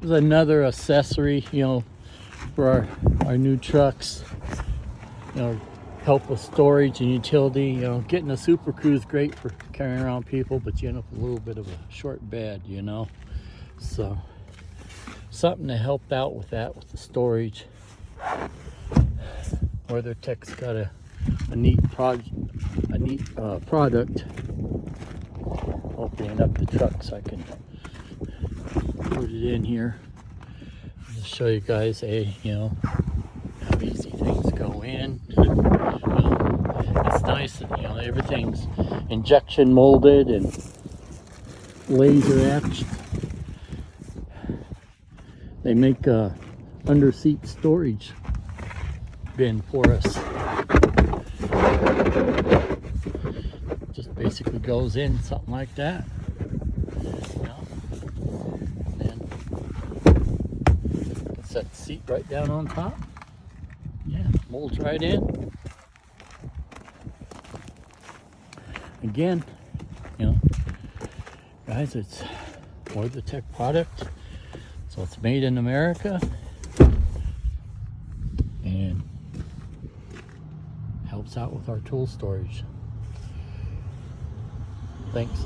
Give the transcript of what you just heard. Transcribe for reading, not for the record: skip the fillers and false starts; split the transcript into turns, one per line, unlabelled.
is another accessory, you know, for our new trucks. You know, help with storage and utility. You know, getting a Super Crew is great for carrying around people, but you end up with a little bit of a short bed, you know. So something to help out with that, with the storage. Weathertech's got a neat product. Opening up the truck so I can put it in here. Just show you guys you know, how easy things go in. It's nice that, you know, everything's injection molded and laser etched. They make a under seat storage bin for us. Just basically goes in something like that. You know? And then can set the seat right down on top. Yeah, molds right in. Again, you know, guys, it's Weathertech product, so it's made in America and helps out with our tool storage. Thanks.